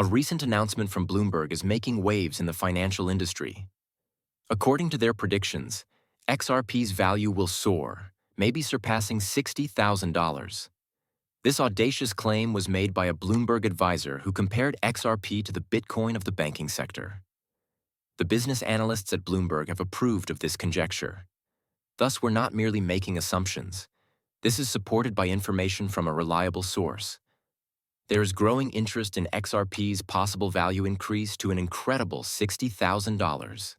A recent announcement from Bloomberg is making waves in the financial industry. According to their predictions, XRP's value will soar, maybe surpassing $60,000. This audacious claim was made by a Bloomberg advisor who compared XRP to the Bitcoin of the banking sector. The business analysts at Bloomberg have approved of this conjecture. Thus, we're not merely making assumptions. This is supported by information from a reliable source. There is growing interest in XRP's possible value increase to an incredible $60,000.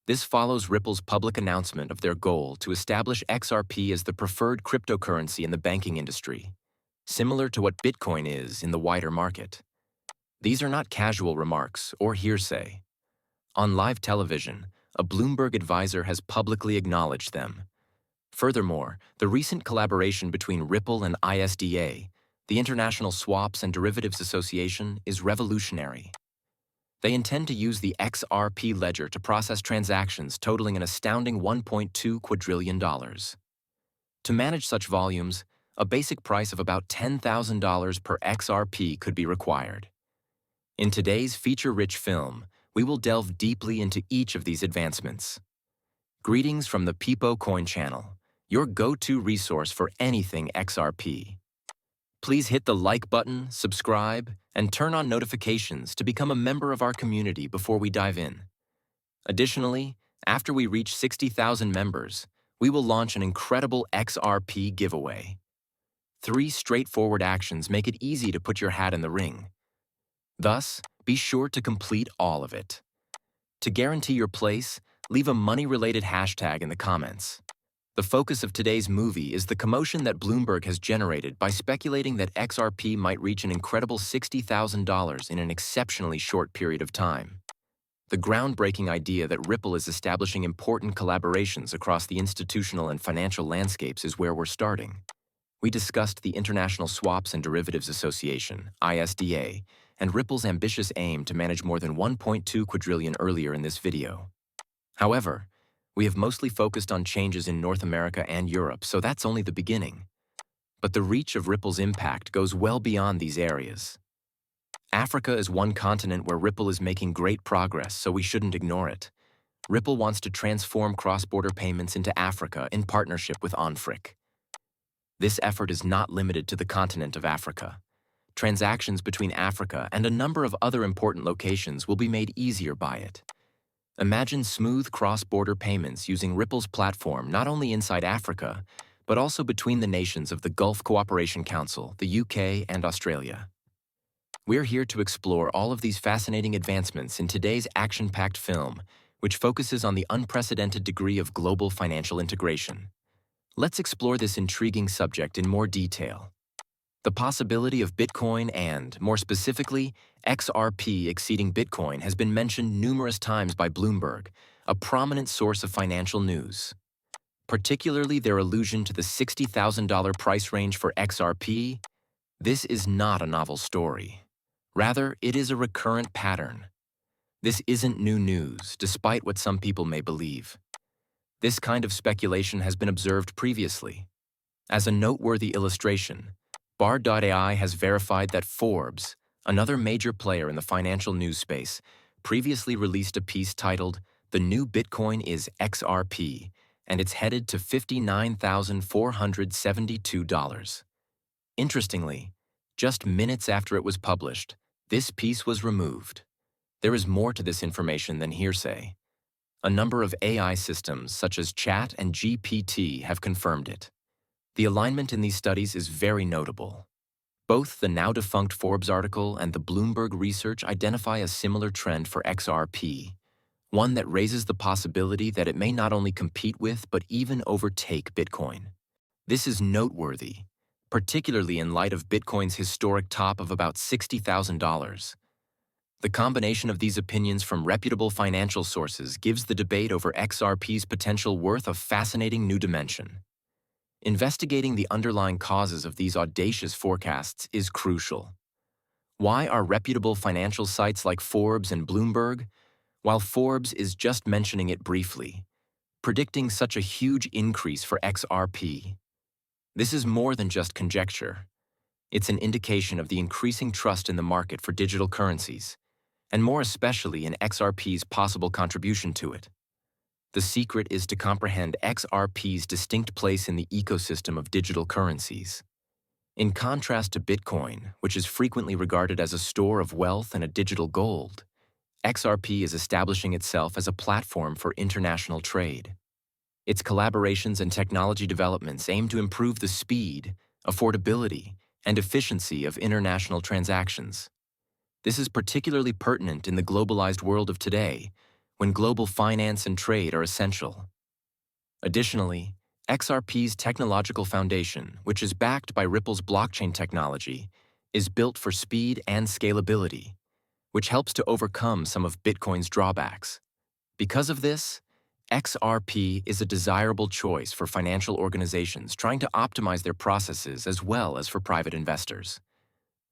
This follows Ripple's public announcement of their goal to establish XRP as the preferred cryptocurrency in the banking industry, similar to what Bitcoin is in the wider market. These are not casual remarks or hearsay. On live television, a Bloomberg advisor has publicly acknowledged them. Furthermore, the recent collaboration between Ripple and ISDA, the International Swaps and Derivatives Association, is revolutionary. They intend to use the XRP ledger to process transactions totaling an astounding $1.2 quadrillion. To manage such volumes, a basic price of about $10,000 per XRP could be required. In today's feature-rich film, we will delve deeply into each of these advancements. Greetings from the Peepo Coin channel, your go-to resource for anything XRP. Please hit the like button, subscribe, and turn on notifications to become a member of our community before we dive in. Additionally, after we reach 60,000 members, we will launch an incredible XRP giveaway. 3 straightforward actions make it easy to put your hat in the ring. Thus, be sure to complete all of it. To guarantee your place, leave a money-related hashtag in the comments. The focus of today's movie is the commotion that Bloomberg has generated by speculating that XRP might reach an incredible $60,000 in an exceptionally short period of time. The groundbreaking idea that Ripple is establishing important collaborations across the institutional and financial landscapes is where we're starting. We discussed the International Swaps and Derivatives Association, ISDA, and Ripple's ambitious aim to manage more than $1.2 quadrillion earlier in this video. However, we have mostly focused on changes in North America and Europe, so that's only the beginning. But the reach of Ripple's impact goes well beyond these areas. Africa is one continent where Ripple is making great progress, so we shouldn't ignore it. Ripple wants to transform cross-border payments into Africa in partnership with OnFric. This effort is not limited to the continent of Africa. Transactions between Africa and a number of other important locations will be made easier by it. Imagine smooth cross-border payments using Ripple's platform not only inside Africa, but also between the nations of the Gulf Cooperation Council, the UK, and Australia. We're here to explore all of these fascinating advancements in today's action-packed film, which focuses on the unprecedented degree of global financial integration. Let's explore this intriguing subject in more detail. The possibility of Bitcoin and, more specifically, XRP exceeding Bitcoin has been mentioned numerous times by Bloomberg, a prominent source of financial news. Particularly their allusion to the $60,000 price range for XRP, this is not a novel story. Rather, it is a recurrent pattern. This isn't new news, despite what some people may believe. This kind of speculation has been observed previously. As a noteworthy illustration, Bar.ai has verified that Forbes, another major player in the financial news space, previously released a piece titled, "The New Bitcoin is XRP, and it's headed to $59,472. Interestingly, just minutes after it was published, this piece was removed. There is more to this information than hearsay. A number of AI systems, such as Chat and GPT, have confirmed it. The alignment in these studies is very notable. Both the now-defunct Forbes article and the Bloomberg research identify a similar trend for XRP, one that raises the possibility that it may not only compete with but even overtake Bitcoin. This is noteworthy, particularly in light of Bitcoin's historic top of about $60,000. The combination of these opinions from reputable financial sources gives the debate over XRP's potential worth a fascinating new dimension. Investigating the underlying causes of these audacious forecasts is crucial. Why are reputable financial sites like Forbes and Bloomberg, while Forbes is just mentioning it briefly, predicting such a huge increase for XRP? This is more than just conjecture. It's an indication of the increasing trust in the market for digital currencies, and more especially in XRP's possible contribution to it. The secret is to comprehend XRP's distinct place in the ecosystem of digital currencies. In contrast to Bitcoin, which is frequently regarded as a store of wealth and a digital gold, XRP is establishing itself as a platform for international trade. Its collaborations and technology developments aim to improve the speed, affordability, and efficiency of international transactions. This is particularly pertinent in the globalized world of today, when global finance and trade are essential. Additionally, XRP's technological foundation, which is backed by Ripple's blockchain technology, is built for speed and scalability, which helps to overcome some of Bitcoin's drawbacks. Because of this, XRP is a desirable choice for financial organizations trying to optimize their processes as well as for private investors.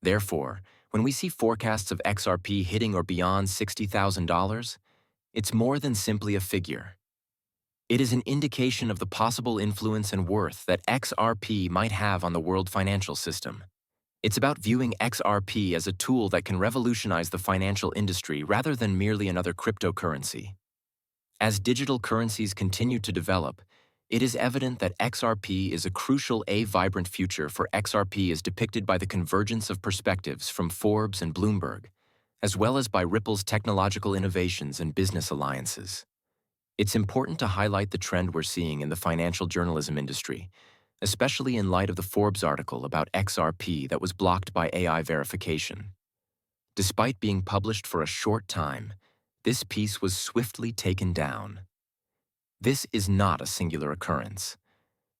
Therefore, when we see forecasts of XRP hitting or beyond $60,000, it's more than simply a figure. It is an indication of the possible influence and worth that XRP might have on the world financial system. It's about viewing XRP as a tool that can revolutionize the financial industry rather than merely another cryptocurrency. As digital currencies continue to develop, it is evident that XRP is a crucial vibrant future for XRP is depicted by the convergence of perspectives from Forbes and Bloomberg, as well as by Ripple's technological innovations and business alliances. It's important to highlight the trend we're seeing in the financial journalism industry, especially in light of the Forbes article about XRP that was blocked by AI verification. Despite being published for a short time, this piece was swiftly taken down. This is not a singular occurrence.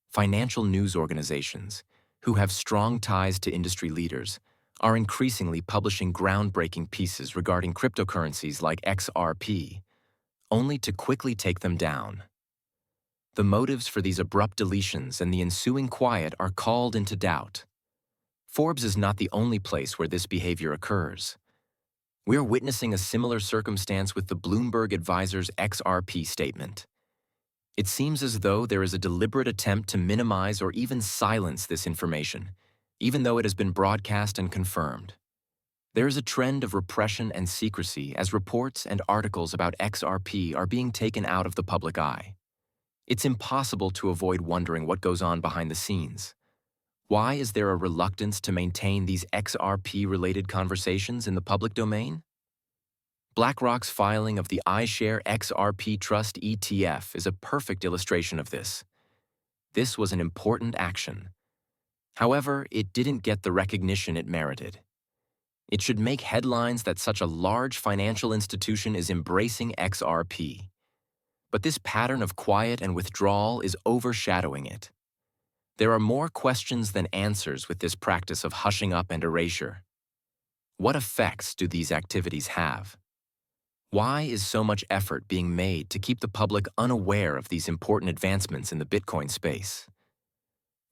Financial news organizations, who have strong ties to industry leaders, are increasingly publishing groundbreaking pieces regarding cryptocurrencies like XRP, only to quickly take them down. The motives for these abrupt deletions and the ensuing quiet are called into doubt. Forbes is not the only place where this behavior occurs. We are witnessing a similar circumstance with the Bloomberg advisor's XRP statement. It seems as though there is a deliberate attempt to minimize or even silence this information, even though it has been broadcast and confirmed. There is a trend of repression and secrecy as reports and articles about XRP are being taken out of the public eye. It's impossible to avoid wondering what goes on behind the scenes. Why is there a reluctance to maintain these XRP-related conversations in the public domain? BlackRock's filing of the iShare XRP Trust ETF is a perfect illustration of this. This was an important action. However, it didn't get the recognition it merited. It should make headlines that such a large financial institution is embracing XRP. But this pattern of quiet and withdrawal is overshadowing it. There are more questions than answers with this practice of hushing up and erasure. What effects do these activities have? Why is so much effort being made to keep the public unaware of these important advancements in the Bitcoin space?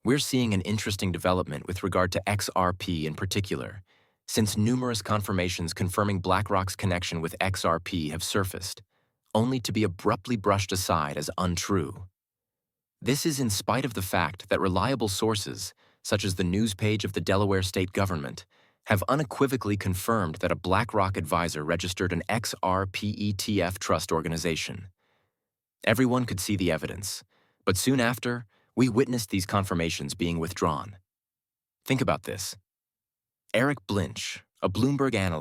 We're seeing an interesting development with regard to XRP in particular, since numerous confirmations confirming BlackRock's connection with XRP have surfaced, only to be abruptly brushed aside as untrue. This is in spite of the fact that reliable sources, such as the news page of the Delaware state government, have unequivocally confirmed that a BlackRock advisor registered an XRP ETF trust organization. Everyone could see the evidence, but soon after, we witnessed these confirmations being withdrawn. Think about this. Eric Blinch, a Bloomberg analyst,